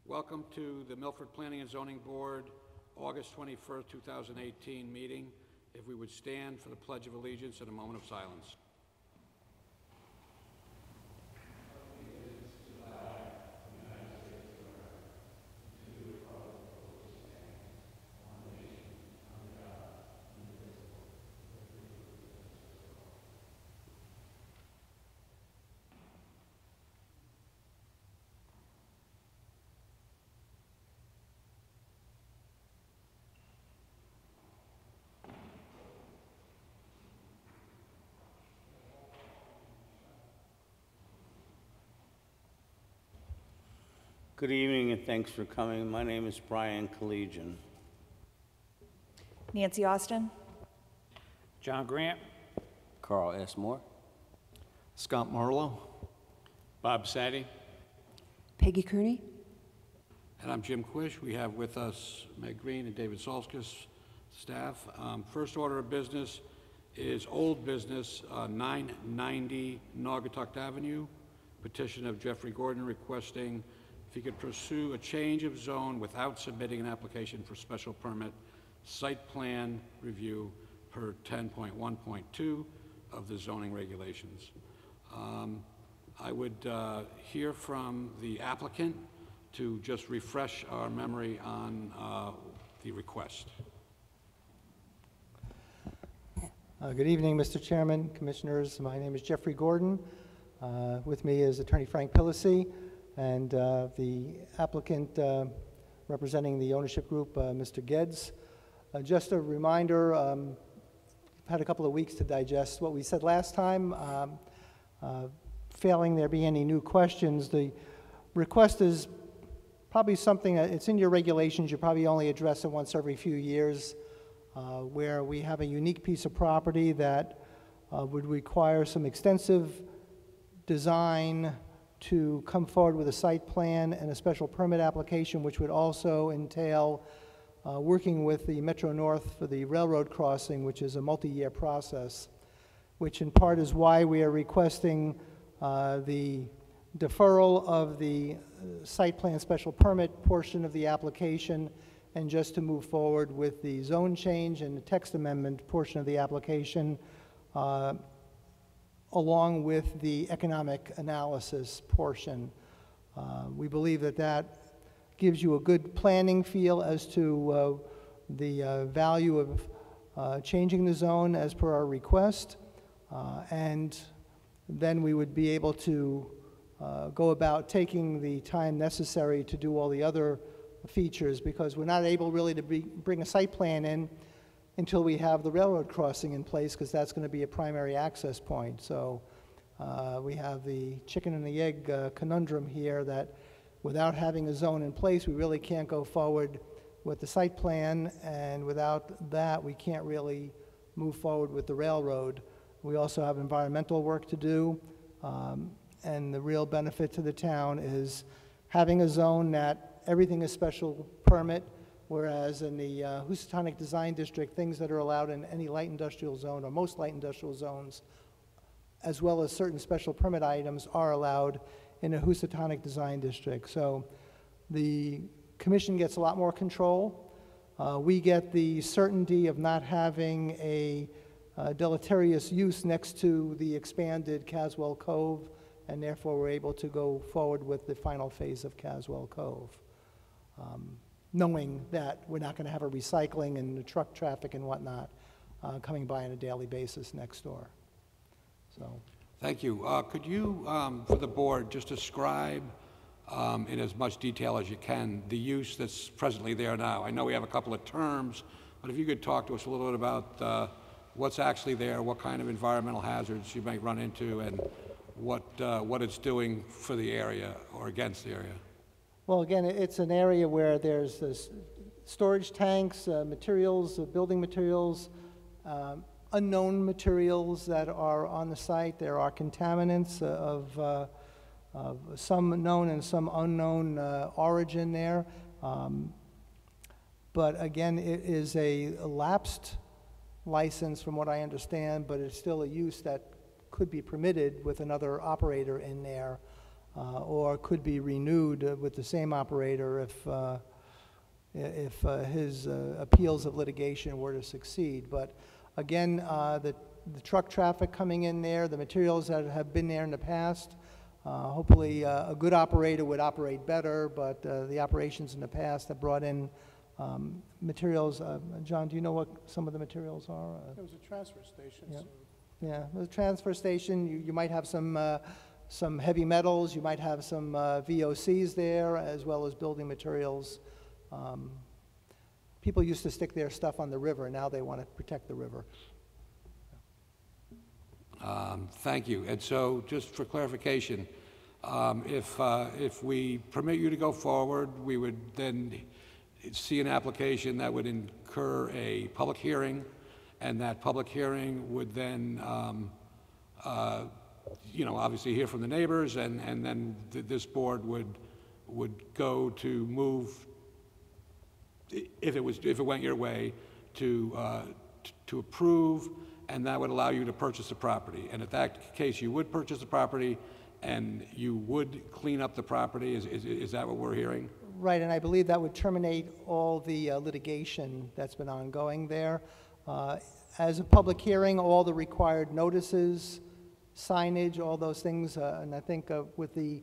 Welcome to the Milford Planning and Zoning Board, August 21st, 2018 meeting. If we would stand for the Pledge of Allegiance and a moment of silence. Good evening and thanks for coming. My name is Brian Collegian. Nancy Austin. John Grant. Carl S. Moore. Scott Marlowe. Bob Sadie. Peggy Kearney. And I'm Jim Quish. We have with us Meg Green and David Solskis, staff. First order of business is old business, 990 Naugatuck Avenue. Petition of Jeffrey Gordon requesting if he could pursue a change of zone without submitting an application for special permit site plan review per 10.1.2 of the zoning regulations. I would hear from the applicant to just refresh our memory on the request. Good evening, Mr. Chairman, Commissioners. My name is Jeffrey Gordon. With me is Attorney Frank Pillacy, and the applicant representing the ownership group, Mr. Geddes. Just a reminder, I've had a couple of weeks to digest what we said last time. Failing there be any new questions, the request is probably something, it's in your regulations, you probably only address it once every few years, where we have a unique piece of property that would require some extensive design to come forward with a site plan and a special permit application, which would also entail working with the Metro North for the railroad crossing, which is a multi-year process, which in part is why we are requesting the deferral of the site plan special permit portion of the application, and just to move forward with the zone change and the text amendment portion of the application, along with the economic analysis portion. We believe that that gives you a good planning feel as to the value of changing the zone as per our request, and then we would be able to go about taking the time necessary to do all the other features, because we're not able really to bring a site plan in until we have the railroad crossing in place, because that's going to be a primary access point. So we have the chicken and the egg conundrum here, that without having a zone in place, we really can't go forward with the site plan, and without that, we can't really move forward with the railroad. We also have environmental work to do, and the real benefit to the town is having a zone that everything is special permit, whereas in the Housatonic Design District, things that are allowed in any light industrial zone, or most light industrial zones, as well as certain special permit items, are allowed in a Housatonic Design District. So the commission gets a lot more control. We get the certainty of not having a deleterious use next to the expanded Caswell Cove, and therefore we're able to go forward with the final phase of Caswell Cove, knowing that we're not going to have a recycling and the truck traffic and whatnot coming by on a daily basis next door. So, Thank you. Could you, for the board, just describe in as much detail as you can the use that's presently there now? I know we have a couple of terms, but if you could talk to us a little bit about what's actually there, what kind of environmental hazards you might run into, and what it's doing for the area or against the area. well, again, it's an area where there's this storage tanks, materials, building materials, unknown materials that are on the site. There are contaminants of some known and some unknown origin there. But again, it is a lapsed license from what I understand, but it's still a use that could be permitted with another operator in there. or could be renewed with the same operator if his appeals of litigation were to succeed. But again, the truck traffic coming in there, the materials that have been there in the past, hopefully a good operator would operate better, but the operations in the past have brought in materials. John, do you know what some of the materials are? It was a transfer station, Yeah. so Yeah, the transfer station, you might have some heavy metals, you might have some VOCs there, as well as building materials. People used to stick their stuff on the river, now they want to protect the river. Thank you. And so, just for clarification, if we permit you to go forward, we would then see an application that would incur a public hearing, and that public hearing would then, obviously hear from the neighbors, and then this board would go to move, if it went your way, to approve, and that would allow you to purchase the property. And in that case, you would purchase the property, and you would clean up the property. Is that what we're hearing? Right, and I believe that would terminate all the litigation that's been ongoing there. As a public hearing, all the required notices, signage, all those things, and I think with the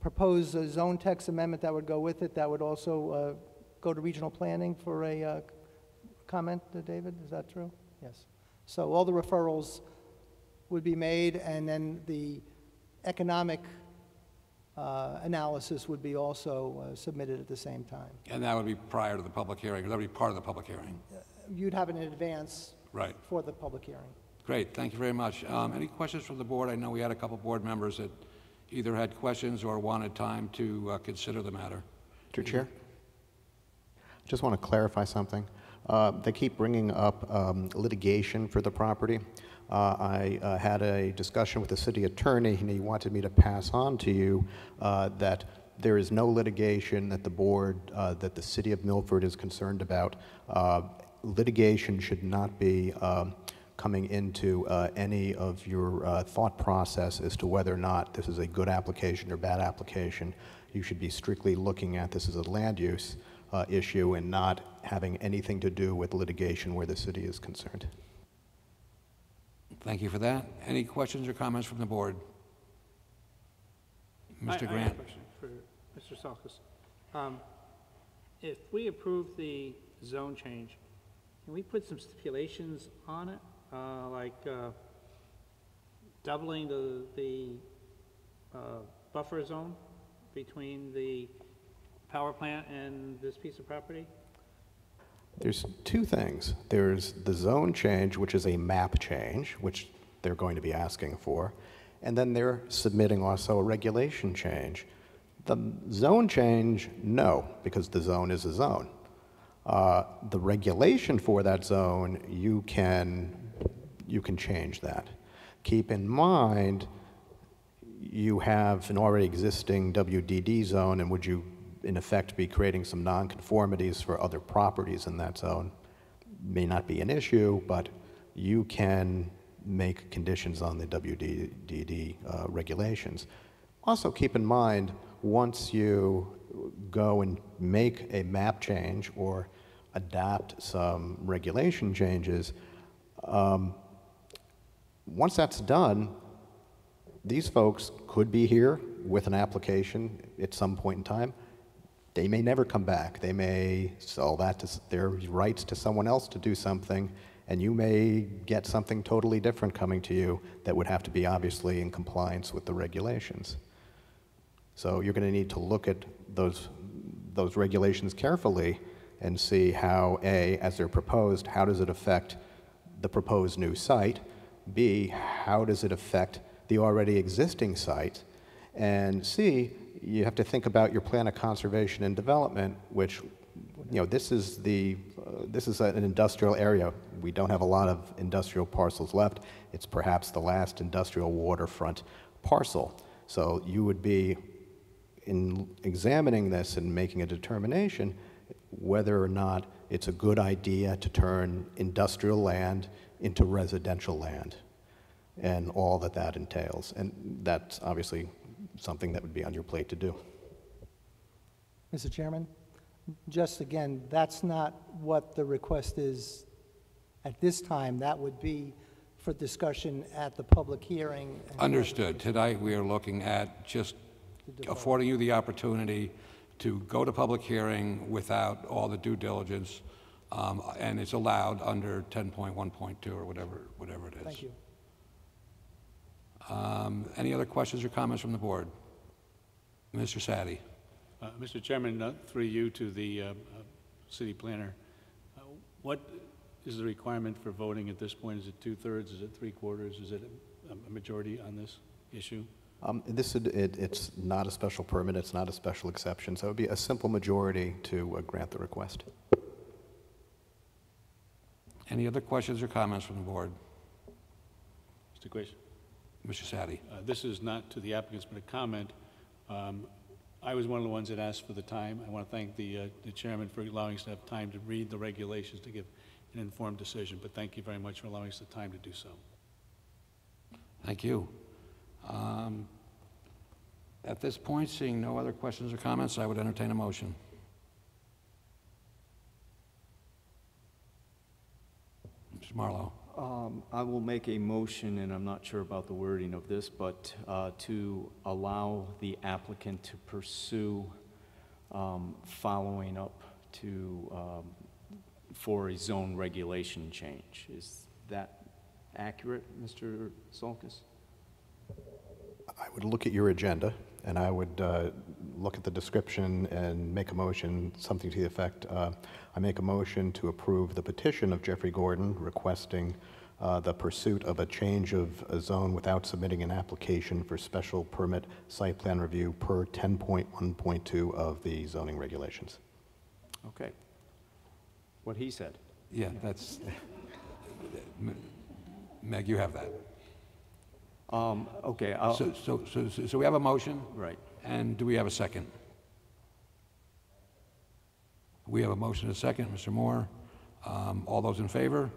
proposed zone text amendment that would go with it, that would also go to regional planning for a comment, David, is that true? Yes. So all the referrals would be made, and then the economic analysis would be also submitted at the same time. And that would be prior to the public hearing, or that would be part of the public hearing? You'd have it in advance Right. for the public hearing. Great, thank you very much. Any questions from the board? I know we had a couple board members that either had questions or wanted time to consider the matter. Mr. Chair? Just want to clarify something. They keep bringing up litigation for the property. I had a discussion with the city attorney, and he wanted me to pass on to you that there is no litigation that the board, that the city of Milford is concerned about. Litigation should not be coming into any of your thought process as to whether or not this is a good application or bad application. You should be strictly looking at this as a land use issue and not having anything to do with litigation where the city is concerned. Thank you for that. Any questions or comments from the board? Mr. I have Grant? a question for Mr. Salkis. If we approve the zone change, can we put some stipulations on it, like doubling the buffer zone between the power plant and this piece of property? There's two things. There's the zone change, which is a map change, which they're going to be asking for, and then they're submitting also a regulation change. The zone change, no, because the zone is a zone. The regulation for that zone, you can change that. Keep in mind, you have an already existing WDD zone, and would you in effect be creating some nonconformities for other properties in that zone? May not be an issue, but you can make conditions on the WDD regulations. Also keep in mind, once you go and make a map change or adapt some regulation changes, once that's done, these folks could be here with an application at some point in time. They may never come back. They may sell that to their rights to someone else to do something, and you may get something totally different coming to you that would have to be obviously in compliance with the regulations. So you're going to need to look at those regulations carefully and see how, A, as they're proposed, how does it affect the proposed new site? B, how does it affect the already existing site? And C, you have to think about your plan of conservation and development, which, this is an industrial area. We don't have a lot of industrial parcels left. It's perhaps the last industrial waterfront parcel. So you would be, in examining this and making a determination, whether or not it's a good idea to turn industrial land into residential land and all that entails. And that's obviously something that would be on your plate to do. Mr. Chairman, just again, that's not what the request is at this time. That would be for discussion at the public hearing. Understood. Tonight, we are looking at just affording you the opportunity to go to public hearing without all the due diligence, and it's allowed under 10.1.2 or whatever it is. Thank you. Any other questions or comments from the board? Mr. Sadie? Mr. Chairman, through you to the city planner, what is the requirement for voting at this point? Is it 2/3? Is it 3/4? Is it a majority on this issue? It's not a special permit, it's not a special exception, so it would be a simple majority to grant the request. Any other questions or comments from the board? Mr. Quish? Mr. Sadie? This is not to the applicants, but a comment. I was one of the ones that asked for the time. I want to thank the chairman for allowing us to have time to read the regulations to give an informed decision, but thank you very much for allowing us the time to do so. Thank you. At this point, seeing no other questions or comments, I would entertain a motion. Mr. Marlowe. I will make a motion, and I'm not sure about the wording of this, but to allow the applicant to pursue following up to for a zone regulation change. Is that accurate, Mr. Solkis? I would look at your agenda, and I would look at the description and make a motion, something to the effect, I make a motion to approve the petition of Jeffrey Gordon requesting the pursuit of a change of a zone without submitting an application for special permit site plan review per 10.1.2 of the zoning regulations. Okay. What he said. Yeah, that's, Meg, you have that. Okay, So we have a motion? right. And do we have a second? We have a motion and a second. Mr. Moore, all those in favor?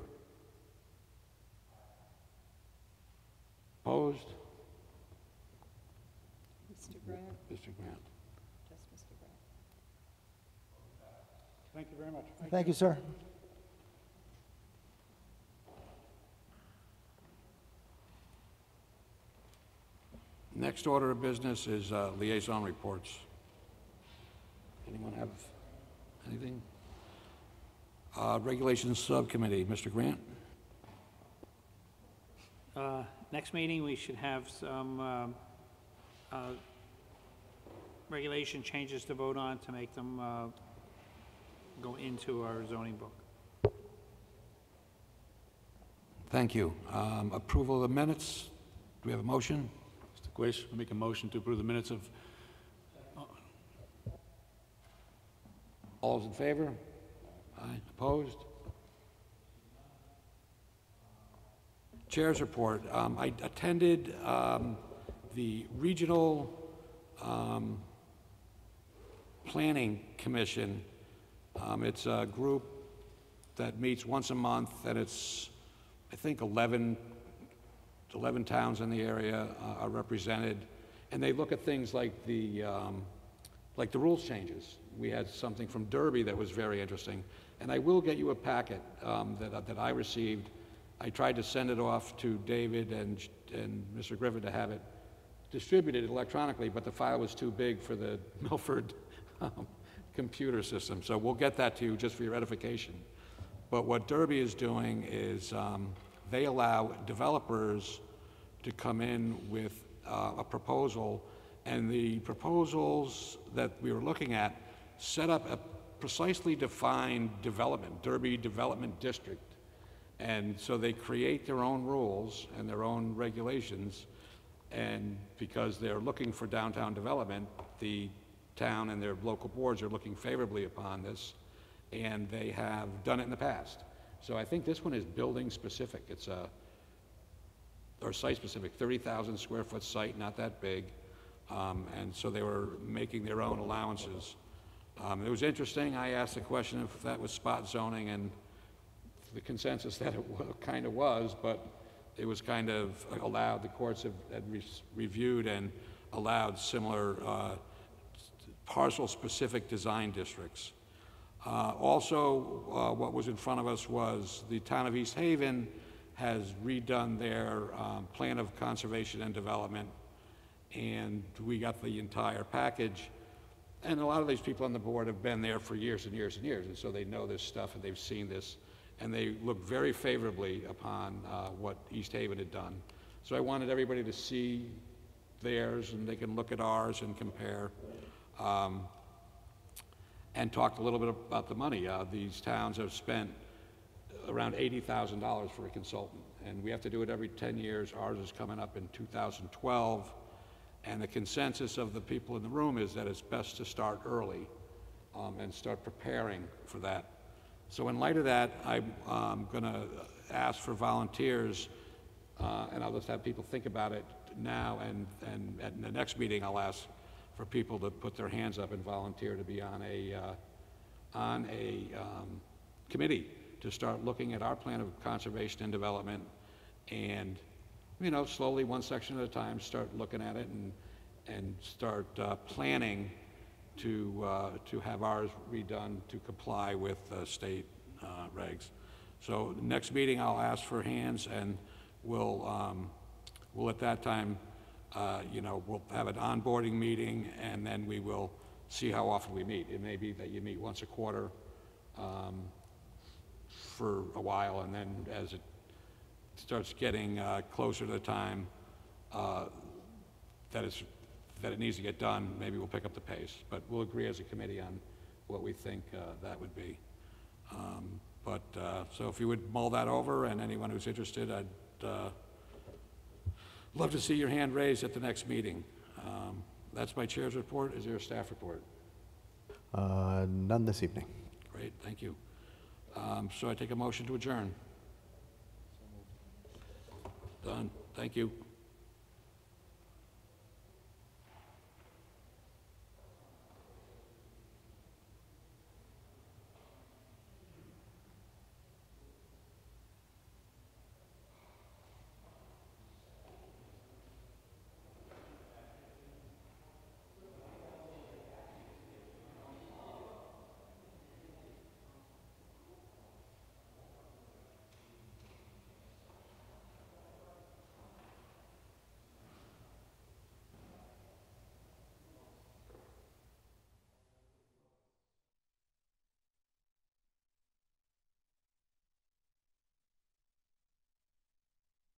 Opposed? Mr. Grant, Mr. Grant. just Mr. Grant. Thank you very much. Thank you, sir. Next order of business is liaison reports. Anyone have anything? Regulations Subcommittee, Mr. Grant? Next meeting, we should have some regulation changes to vote on to make them go into our zoning book. Thank you. Approval of the minutes. Do we have a motion? Mr. Quish, I make a motion to approve the minutes of, All those in favor? Aye. Opposed? Chair's report. I attended the Regional Planning Commission. It's a group that meets once a month, and it's, I think, 11 towns in the area are represented, and they look at things like the rules changes. We had something from Derby that was very interesting, and I will get you a packet that I received. I tried to send it off to David and Mr. Griffin to have it distributed electronically, but the file was too big for the Milford computer system, so we'll get that to you just for your edification. But what Derby is doing is they allow developers to come in with a proposal, and the proposals that we were looking at set up a precisely defined development, Derby Development District. And so they create their own rules and their own regulations, and because they're looking for downtown development, the town and their local boards are looking favorably upon this, and they have done it in the past. So I think this one is building specific. It's or site specific, 30,000 square foot site, not that big. And so they were making their own allowances. It was interesting. I asked the question if that was spot zoning, and the consensus that it kind of was, but it was kind of allowed. The courts had reviewed, and allowed similar parcel-specific design districts. Also, what was in front of us was the town of East Haven has redone their plan of conservation and development, and we got the entire package. And a lot of these people on the board have been there for years and years and years, and so they know this stuff and they've seen this, and they look very favorably upon what East Haven had done. So I wanted everybody to see theirs, and they can look at ours and compare. And talked a little bit about the money. These towns have spent around $80,000 for a consultant, and we have to do it every 10 years. Ours is coming up in 2012, and the consensus of the people in the room is that it's best to start early and start preparing for that. So in light of that, I'm gonna ask for volunteers, and I'll just have people think about it now, and at the next meeting, I'll ask for people to put their hands up and volunteer to be on a committee to start looking at our plan of conservation and development, and, you know, slowly, one section at a time, start looking at it and start planning to have ours redone to comply with state regs. So next meeting, I'll ask for hands, and we'll at that time, you know, we'll have an onboarding meeting, and then we will see how often we meet. It may be that you meet once a quarter for a while, and then as it starts getting closer to the time that it needs to get done, maybe we'll pick up the pace. But we'll agree as a committee on what we think that would be. So if you would mull that over, and anyone who's interested, I'd love to see your hand raised at the next meeting. That's my chair's report. Is there a staff report? None this evening. Great, thank you. So I take a motion to adjourn. Done. Thank you.